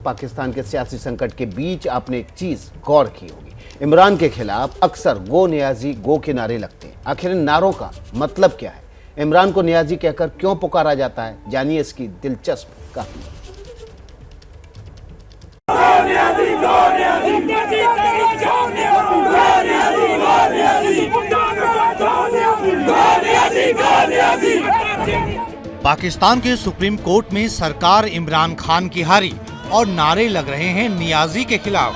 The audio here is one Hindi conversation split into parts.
पाकिस्तान के सियासी संकट के बीच आपने एक चीज गौर की होगी, इमरान के खिलाफ अक्सर गो नियाजी गो के नारे लगते हैं। आखिर इन नारों का मतलब क्या है? इमरान को नियाजी कहकर क्यों पुकारा जाता है? जानिए इसकी दिलचस्प कहानी। पाकिस्तान के सुप्रीम कोर्ट में सरकार इमरान खान की हारी और नारे लग रहे हैं नियाजी के खिलाफ।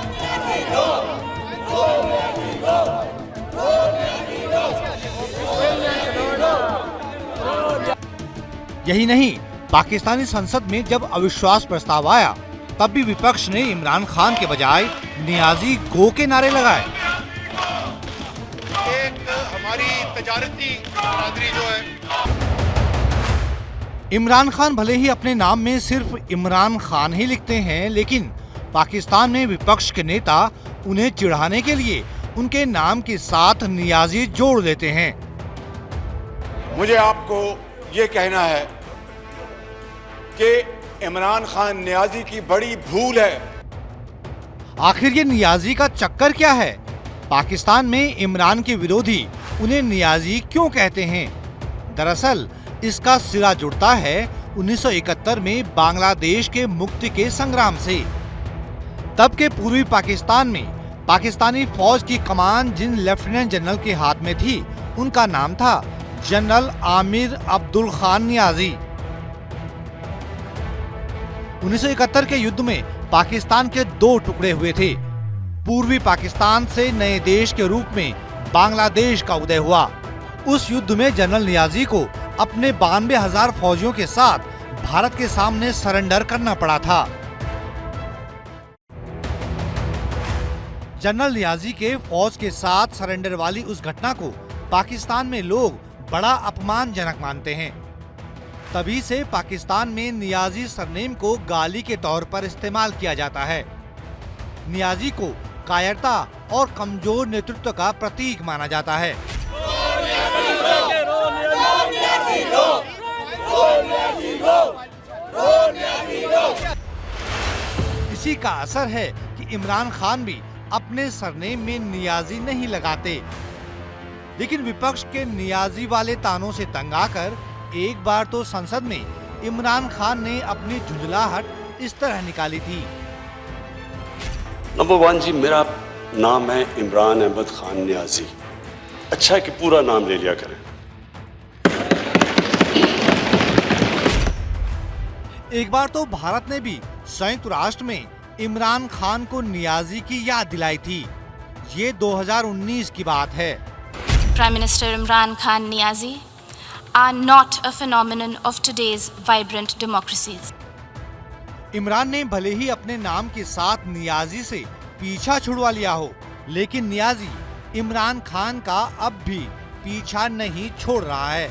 यही नहीं, पाकिस्तानी संसद में जब अविश्वास प्रस्ताव आया तब भी विपक्ष ने इमरान खान के बजाय नियाजी गो के नारे लगाए। एक हमारी तजारती बरादरी जो है, इमरान खान भले ही अपने नाम में सिर्फ इमरान खान ही लिखते हैं, लेकिन पाकिस्तान में विपक्ष के नेता उन्हें चिढ़ाने के लिए उनके नाम के साथ नियाजी जोड़ देते हैं। मुझे आपको ये कहना है कि इमरान खान नियाजी की बड़ी भूल है। आखिर ये नियाजी का चक्कर क्या है? पाकिस्तान में इमरान के विरोधी उन्हें नियाजी क्यों कहते हैं? दरअसल इसका सिरा जुड़ता है 1971 में बांग्लादेश के मुक्ति के संग्राम से। तब के पूर्वी पाकिस्तान में पाकिस्तानी फौज की कमान जिन लेफ्टिनेंट जनरल के हाथ में थी, उनका नाम था जनरल आमिर अब्दुल खान नियाजी। 1971 के युद्ध में पाकिस्तान के दो टुकड़े हुए थे। पूर्वी पाकिस्तान से नए देश के रूप में बांग्लादेश का उदय हुआ। उस युद्ध में जनरल नियाजी को अपने 92,000 फौजियों के साथ भारत के सामने सरेंडर करना पड़ा था। जनरल नियाजी के फौज के साथ सरेंडर वाली उस घटना को पाकिस्तान में लोग बड़ा अपमानजनक मानते हैं। तभी से पाकिस्तान में नियाजी सरनेम को गाली के तौर पर इस्तेमाल किया जाता है। नियाजी को कायरता और कमजोर नेतृत्व का प्रतीक माना जाता है। इसी का असर है कि इमरान खान भी अपने सरनेम में नियाजी नहीं लगाते, लेकिन विपक्ष के नियाजी वाले तानों से तंग आकर एक बार तो संसद में इमरान खान ने अपनी झुंझलाहट इस तरह निकाली थी। नंबर 1 जी, मेरा नाम है इमरान अहमद खान नियाजी। अच्छा है कि पूरा नाम ले लिया करें। एक बार तो भारत ने भी संयुक्त राष्ट्र में इमरान खान को नियाजी की याद दिलाई थी। ये 2019 की बात है। Prime Minister Imran Khan Niazi are not a phenomenon of today's vibrant democracies. Imran ने भले ही अपने नाम के साथ नियाजी से पीछा छुड़वा लिया हो, लेकिन नियाजी इमरान खान का अब भी पीछा नहीं छोड़ रहा है।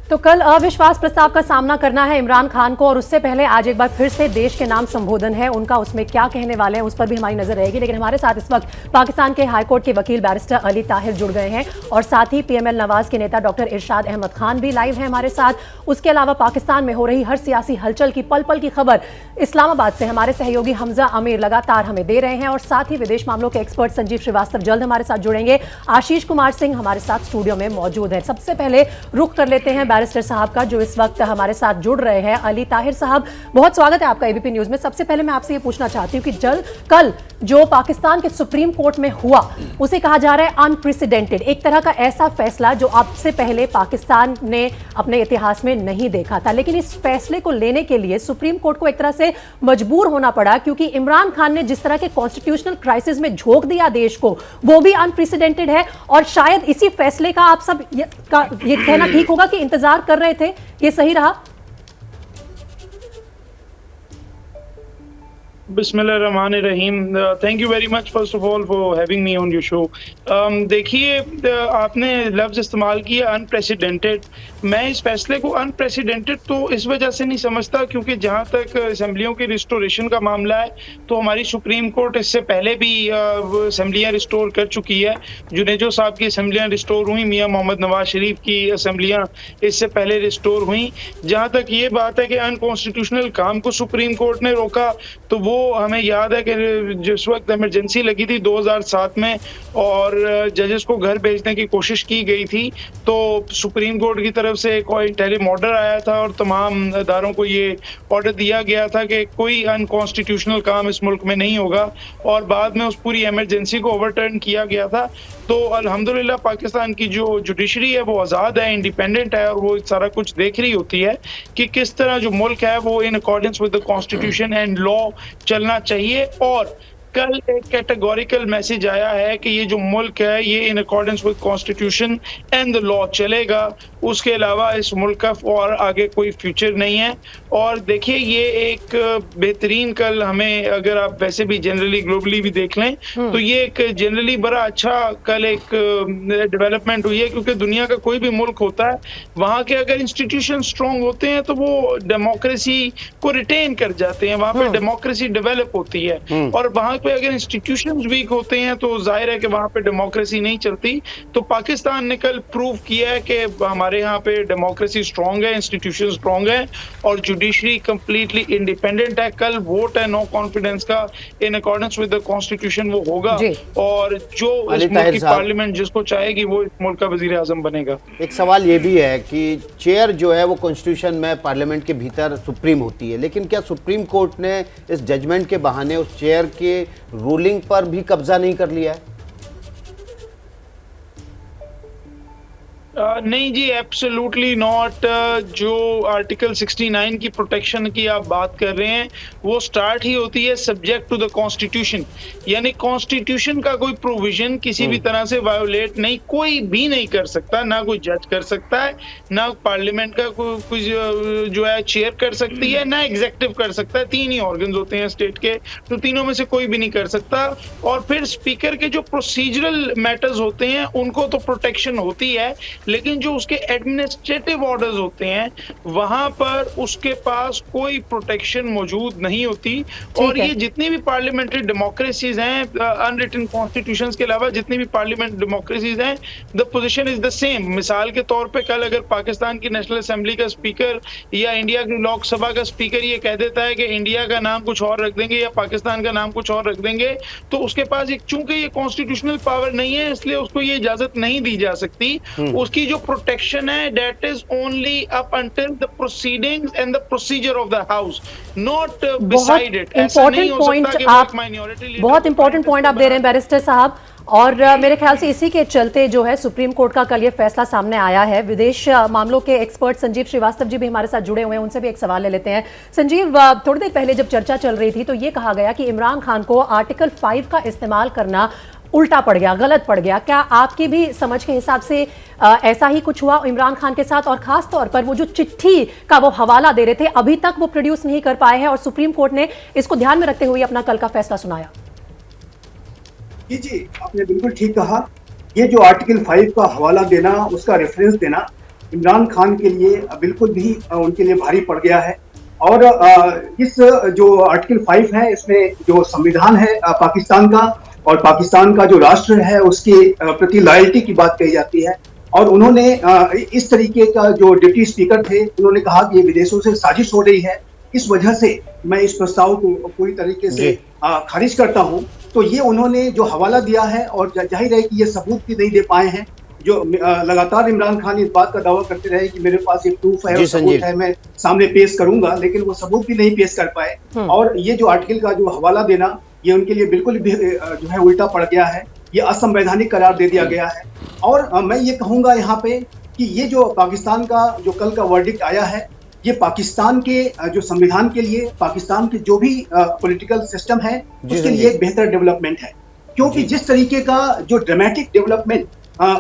तो कल अविश्वास प्रस्ताव का सामना करना है इमरान खान को, और उससे पहले आज एक बार फिर से देश के नाम संबोधन है उनका, उसमें क्या कहने वाले हैं उस पर भी हमारी नजर रहेगी। लेकिन हमारे साथ इस वक्त पाकिस्तान के हाईकोर्ट के वकील बैरिस्टर अली ताहिर जुड़ गए हैं, और साथ ही पीएमएल नवाज के नेता डॉक्टर इरशाद अहमद खान भी लाइव है हमारे साथ। उसके अलावा पाकिस्तान में हो रही हर सियासी हलचल की पल पल की खबर इस्लामाबाद से हमारे सहयोगी हमजा अमीर लगातार हमें दे रहे हैं, और साथ ही विदेश मामलों के एक्सपर्ट संजीव श्रीवास्तव जल्द हमारे साथ जुड़ेंगे। आशीष कुमार सिंह हमारे साथ स्टूडियो में मौजूद है। सबसे पहले रुख कर लेते हैं बैरिस्टर साहब का, जो इस वक्त हमारे साथ जुड़ रहे हैं। अली ताहिर साहब, बहुत स्वागत है आपका एबीपी न्यूज में। सबसे पहले मैं आपसे ये पूछना चाहती हूँ कि कल जो पाकिस्तान के सुप्रीम कोर्ट में हुआ, उसे कहा जा रहा है अनप्रेसिडेंटेड, एक तरह का ऐसा फैसला जो अब से पहले पाकिस्तान ने अपने इतिहास में नहीं देखा था। लेकिन इस फैसले को लेने के लिए सुप्रीम कोर्ट को एक तरह से मजबूर होना पड़ा, क्योंकि इमरान खान ने जिस तरह के कॉन्स्टिट्यूशनल क्राइसिस में झोंक दिया देश को, वो भी अनप्रेसिडेंटेड है। और शायद इसी फैसले का आप सब ये कहना ठीक होगा कि इंतजार कर रहे थे, ये सही रहा? बिस्मिल्लाहिर्रहमानिर्रहीम। Thank you very much first of all for having me on your show. देखिए, आपने लफ्ज़ इस्तेमाल किया अनप्रेसिडेंटेड। मैं इस फैसले को अनप्रेसिडेंटेड तो इस वजह से नहीं समझता क्योंकि जहाँ तक असम्बलियों की रिस्टोरेशन का मामला है तो हमारी सुप्रीम कोर्ट इससे पहले भी असम्बलियाँ रिस्टोर कर चुकी है। जुनेजो साहब की असम्बलियाँ रिस्टोर हुई, मियाँ मोहम्मद नवाज शरीफ की असम्बलियाँ इससे पहले रिस्टोर हुई। जहाँ तक ये बात है कि अनकॉन्स्टिट्यूशनल काम को सुप्रीम कोर्ट ने रोका, तो वो हमें याद है कि जिस वक्त इमरजेंसी लगी थी 2007 में और जजेस को घर भेजने की कोशिश की गई थी, तो सुप्रीम कोर्ट की तरफ से कोई इंटरिम ऑर्डर आया था और तमाम अदारों को ये ऑर्डर दिया गया था कि कोई अनकॉन्स्टिट्यूशनल काम इस मुल्क में नहीं होगा, और बाद में उस पूरी इमरजेंसी को ओवरटर्न किया गया था। तो अल्हम्दुलिल्लाह पाकिस्तान की जो जुडिशरी है वो आज़ाद है, इंडिपेंडेंट है, और वो सारा कुछ देख रही होती है कि किस तरह जो मुल्क है वो in accordance with the constitution and law चलना चाहिए। और कल एक कैटेगोरिकल मैसेज आया है कि ये जो मुल्क है ये in accordance with constitution and the law चलेगा, उसके अलावा इस मुल्क का और आगे कोई फ्यूचर नहीं है। और देखिए, ये एक बेहतरीन कल हमें, अगर आप वैसे भी जनरली ग्लोबली भी देख लें तो ये एक जनरली बड़ा अच्छा कल एक डेवलपमेंट हुई है, क्योंकि दुनिया का कोई भी मुल्क होता है वहाँ के अगर इंस्टीट्यूशन स्ट्रॉन्ग होते हैं तो वो डेमोक्रेसी को रिटेन कर जाते हैं, वहाँ पे डेमोक्रेसी डेवलप होती है। और वहाँ पे अगर इंस्टीट्यूशंस वीक होते हैं तो जाहिर है कि वहाँ पे डेमोक्रेसी नहीं चलती। तो पाकिस्तान ने कल प्रूव किया है कि हमारे यहाँ पे डेमोक्रेसी स्ट्रॉन्ग है, इंस्टीट्यूशन स्ट्रॉन्ग है और जुडिशरी कंप्लीटली इंडिपेंडेंट है। कल वोट है नो कॉन्फिडेंस का in accordance with the constitution वो होगा, और जो इस मुल्क की पार्लियामेंट जिसको चाहेगी वो इस मुल्क का वजीर आजम बनेगा। एक सवाल ये भी है कि चेयर जो है वो कॉन्स्टिट्यूशन में पार्लियामेंट के भीतर सुप्रीम होती है, लेकिन क्या सुप्रीम कोर्ट ने इस जजमेंट के बहाने उस चेयर के रूलिंग पर भी कब्जा नहीं कर लिया है? नहीं जी, एब्सोल्युटली नॉट। जो आर्टिकल 69 की प्रोटेक्शन की आप बात कर रहे हैं वो स्टार्ट ही होती है सब्जेक्ट टू द कॉन्स्टिट्यूशन, यानी कॉन्स्टिट्यूशन का कोई प्रोविजन किसी भी तरह से वायोलेट नहीं कोई भी नहीं कर सकता, ना कोई जज कर सकता है, ना पार्लियामेंट का कोई जो है चेयर कर सकती है, ना एग्जेक्टिव कर सकता है। तीन ही ऑर्गन्स होते हैं स्टेट के, तो तीनों में से कोई भी नहीं कर सकता। और फिर स्पीकर के जो प्रोसीजरल मैटर्स होते हैं उनको तो प्रोटेक्शन होती है, लेकिन जो उसके एडमिनिस्ट्रेटिव ऑर्डर्स होते हैं वहां पर उसके पास कोई प्रोटेक्शन मौजूद नहीं होती। और ये जितनी भी पार्लियामेंट्री डेमोक्रेसीज हैं, अनरिटन कॉन्स्टिट्यूशंस के अलावा जितनी भी पार्लियामेंट डेमोक्रेसीज हैं, the position is the same. मिसाल के तौर पे कल अगर पाकिस्तान की नेशनल असेंबली का स्पीकर या इंडिया की लोकसभा का स्पीकर ये कह देता है कि इंडिया का नाम कुछ और रख देंगे या पाकिस्तान का नाम कुछ और रख देंगे, तो उसके पास एक चूंकि ये कॉन्स्टिट्यूशनल पावर नहीं है इसलिए उसको ये इजाजत नहीं दी जा सकती। उसकी जो प्रोटेक्शन है that is only up until the proceedings and the procedure of the house, not beside it. ऐसा नहीं हो सकता कि आप माइनॉरिटी लीडर, बहुत इंपॉर्टेंट पॉइंट आप दे रहे हैं बैरिस्टर साहब, और मेरे ख्याल से इसी के चलते जो है सुप्रीम कोर्ट का कल ये फैसला सामने आया है। विदेश मामलों के एक्सपर्ट संजीव श्रीवास्तव जी भी हमारे साथ जुड़े हुए हैं, उनसे भी एक सवाल ले लेते हैं। संजीव, थोड़ी देर पहले जब चर्चा चल रही थी तो ये कहा गया कि इमरान खान को आर्टिकल 5 का इस्तेमाल करना उल्टा पड़ गया, गलत पड़ गया। क्या आपकी भी समझ के हिसाब से ऐसा ही कुछ हुआ इमरान खान के साथ? और खास तौर पर वो जो चिट्ठी का वो हवाला दे रहे थे अभी तक वो प्रोड्यूस नहीं कर पाए हैं और सुप्रीम कोर्ट ने इसको ध्यान में रखते हुए अपना कल का फैसला सुनाया। जी, आपने बिल्कुल ठीक कहा। ये जो आर्टिकल 5 का हवाला देना, उसका रेफरेंस देना इमरान खान के लिए बिल्कुल भी उनके लिए भारी पड़ गया है। और इस जो आर्टिकल 5 है इसमें जो संविधान है पाकिस्तान का और पाकिस्तान का जो राष्ट्र है उसके प्रति लॉयल्टी की बात कही जाती है। और उन्होंने इस तरीके का जो डिप्टी स्पीकर थे उन्होंने कहा कि ये विदेशों से साजिश हो रही है, इस वजह से मैं इस प्रस्ताव को पूरी तरीके से खारिज करता हूं। तो ये उन्होंने जो हवाला दिया है और जाहिर है कि ये सबूत भी नहीं दे पाए हैं। जो लगातार इमरान खान इस बात का दावा करते रहे कि मेरे पास एक प्रूफ है और सबूत है, मैं सामने पेश करूंगा, लेकिन वो सबूत भी नहीं पेश कर पाए। और ये जो आर्टिकल का जो हवाला देना ये उनके लिए बिल्कुल भी जो है उल्टा पड़ गया है, ये असंवैधानिक करार दे दिया गया है। और मैं ये कहूंगा यहाँ पे कि ये जो पाकिस्तान का जो कल का वर्डिक्ट आया है ये पाकिस्तान के जो संविधान के लिए, पाकिस्तान के जो भी पॉलिटिकल सिस्टम है उसके लिए एक बेहतर डेवलपमेंट है। क्योंकि जिस तरीके का जो ड्रामेटिक डेवलपमेंट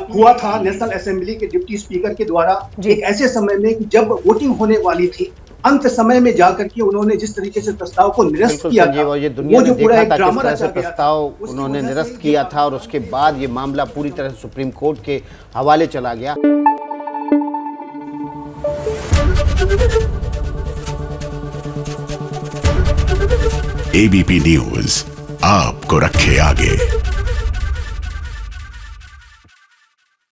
हुआ था नेशनल असेंबली के डिप्टी स्पीकर के द्वारा एक ऐसे समय में कि जब वोटिंग होने वाली थी अंत समय में जाकर के उन्होंने जिस तरीके से प्रस्ताव को निरस्त बिल्कुल किया संजीव, था, और ये दुनिया वो ने जो पूरा देखा एक था किस ड्रामा तरह से रचा गया था, प्रस्ताव उसकी उन्होंने वजह से निरस्त ये किया था और उसके बाद ये मामला पूरी तरह से सुप्रीम कोर्ट के हवाले चला गया। एबीपी न्यूज आपको रखे आगे।